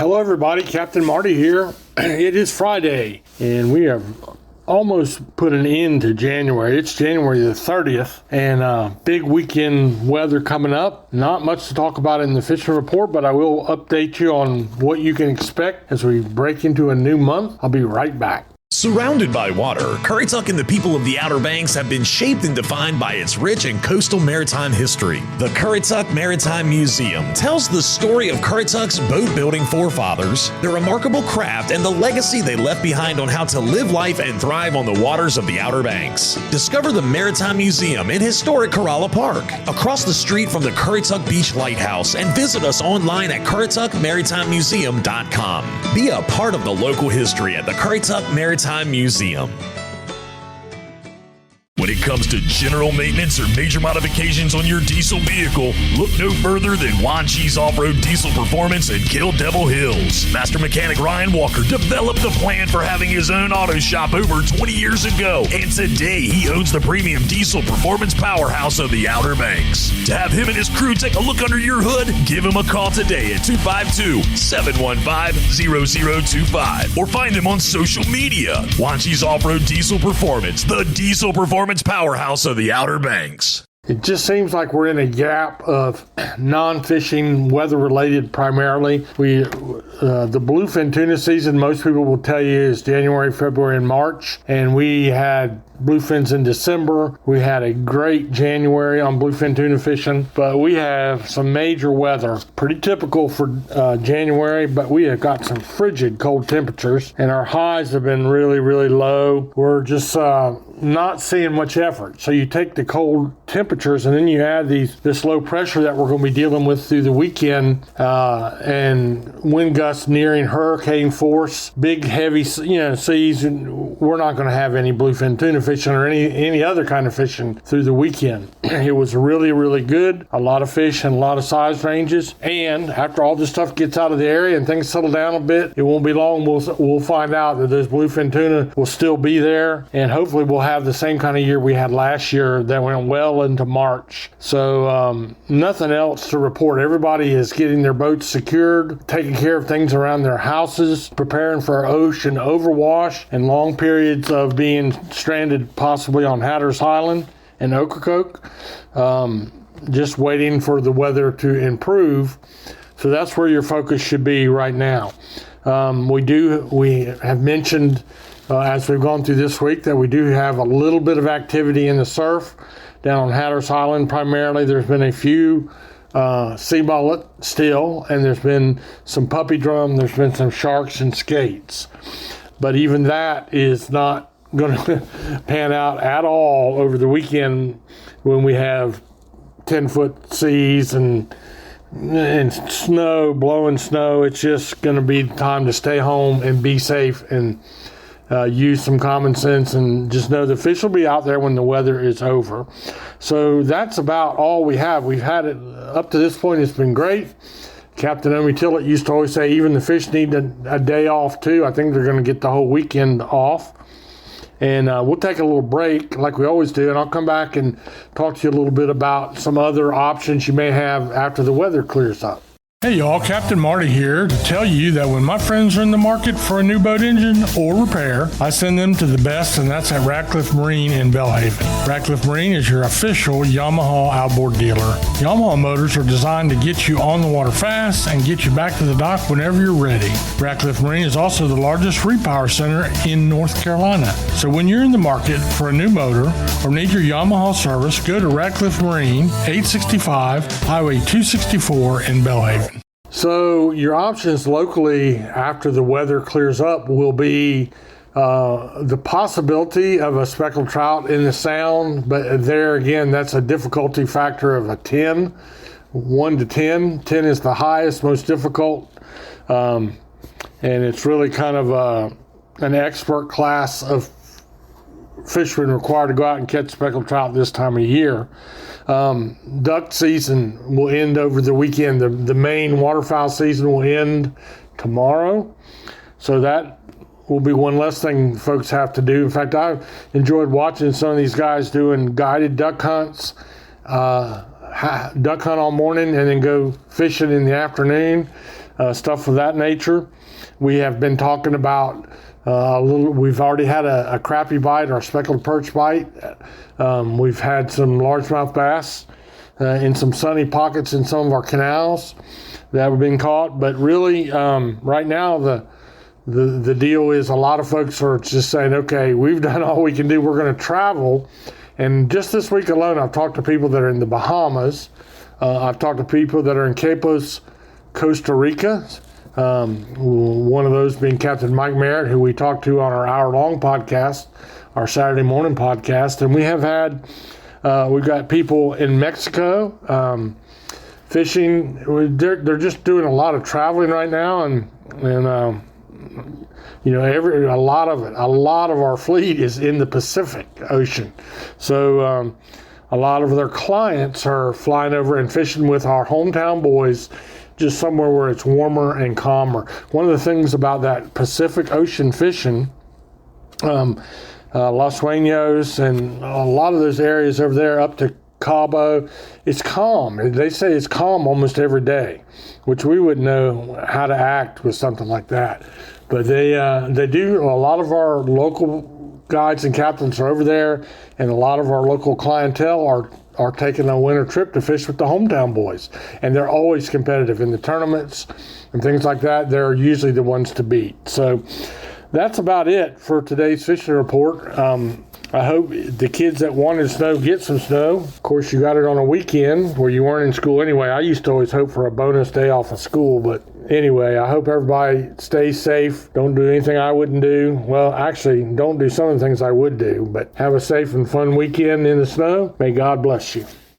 Hello everybody, Captain Marty here. It is Friday and we have almost put an end to January. It's January the 30th and big weekend weather coming up. Not much to talk about in the fishing report, but I will update you on what you can expect as we break into a new month. I'll be right back. Surrounded by water, Currituck and the people of the Outer Banks have been shaped and defined by its rich and coastal maritime history. The Currituck Maritime Museum tells the story of Currituck's boat-building forefathers, their remarkable craft, and the legacy they left behind on how to live life and thrive on the waters of the Outer Banks. Discover the Maritime Museum in historic Corolla Park, across the street from the Currituck Beach Lighthouse, and visit us online at CurrituckMaritimeMuseum.com. Be a part of the local history at the Currituck Maritime Museum. When it comes to general maintenance or major modifications on your diesel vehicle, look no further than Juan Cheese Off-Road Diesel Performance in Kill Devil Hills. Master mechanic Ryan Walker developed the plan for having his own auto shop over 20 years ago, and today he owns the premium diesel performance powerhouse of the Outer Banks. To have him and his crew take a look under your hood, give him a call today at 252-715-0025 or find them on social media. Juan Cheese Off-Road Diesel Performance, the diesel performance powerhouse of the Outer Banks. It just seems like we're in a gap of non-fishing, weather-related primarily. The bluefin tuna season, most people will tell you, is January, February, and March. And we had bluefins in December. We had a great January on bluefin tuna fishing, but we have some major weather. Pretty typical for January, but we have got some frigid cold temperatures, and our highs have been really, really low. We're just not seeing much effort. So you take the cold temperatures and then you add this low pressure that we're going to be dealing with through the weekend, and wind gusts nearing hurricane force, big heavy seas, and we're not going to have any bluefin tuna fishing or any other kind of fishing through the weekend. It was really, really good. A lot of fish and a lot of size ranges. And after all this stuff gets out of the area and things settle down a bit, it won't be long. We'll find out that those bluefin tuna will still be there, and hopefully we'll have the same kind of year we had last year that went well into March. So nothing else to report. Everybody is getting their boats secured, taking care of things around their houses, preparing for ocean overwash and long periods of being stranded possibly on Hatteras Island and Ocracoke, just waiting for the weather to improve. So that's where your focus should be right now. We have mentioned as we've gone through this week that we do have a little bit of activity in the surf down on Hatteras Island. Primarily there's been a few sea mullet still, and there's been some puppy drum, there's been some sharks and skates, but even that is not going to pan out at all over the weekend when we have 10-foot seas and snow, blowing snow. It's just going to be time to stay home and be safe and use some common sense and just know the fish will be out there when the weather is over. So that's about all we have. We've had it up to this point. It's been great. Captain Omi Tillett used to always say even the fish need a day off too. I think they're going to get the whole weekend off. And we'll take a little break like we always do, and I'll come back and talk to you a little bit about some other options you may have after the weather clears up. Hey y'all, Captain Marty here to tell you that when my friends are in the market for a new boat engine or repair, I send them to the best, and that's at Ratcliffe Marine in Belhaven. Ratcliffe Marine is your official Yamaha outboard dealer. Yamaha motors are designed to get you on the water fast and get you back to the dock whenever you're ready. Ratcliffe Marine is also the largest repower center in North Carolina. So when you're in the market for a new motor or need your Yamaha service, go to Ratcliffe Marine, 865 Highway 264 in Belhaven. So your options locally after the weather clears up will be the possibility of a speckled trout in the sound, but there again, that's a difficulty factor of a 10, 1 to 10. 10 is the highest, most difficult, and it's really kind of an expert class of fishermen required to go out and catch speckled trout this time of year. Duck season will end over the weekend. The main waterfowl season will end tomorrow. So that will be one less thing folks have to do. In fact, I've enjoyed watching some of these guys doing guided duck hunts, duck hunt all morning and then go fishing in the afternoon. stuff of that nature. We have been talking about we've already had a crappie bite, our speckled perch bite. We've had some largemouth bass in some sunny pockets in some of our canals that have been caught. But really, right now, the deal is a lot of folks are just saying, okay, we've done all we can do. We're going to travel. And just this week alone, I've talked to people that are in the Bahamas. I've talked to people that are in Capos, Costa Rica. One of those being Captain Mike Merritt, who we talked to on our hour-long podcast, our Saturday morning podcast. And we have had, we've got people in Mexico fishing. They're just doing a lot of traveling right now, and a lot of our fleet is in the Pacific Ocean. So a lot of their clients are flying over and fishing with our hometown boys, just somewhere where it's warmer and calmer. One of the things about that Pacific Ocean fishing, Los Sueños and a lot of those areas over there up to Cabo, it's calm. They say it's calm almost every day, which we wouldn't know how to act with something like that. But they do. A lot of our local guides and captains are over there, and a lot of our local clientele are taking a winter trip to fish with the hometown boys. And they're always competitive in the tournaments and things like that. They're usually the ones to beat. So that's about it for today's fishing report. I hope the kids that wanted snow get some snow. Of course, you got it on a weekend where you weren't in school anyway. I used to always hope for a bonus day off of school. But anyway, I hope everybody stays safe. Don't do anything I wouldn't do. Well, actually, don't do some of the things I would do. But have a safe and fun weekend in the snow. May God bless you.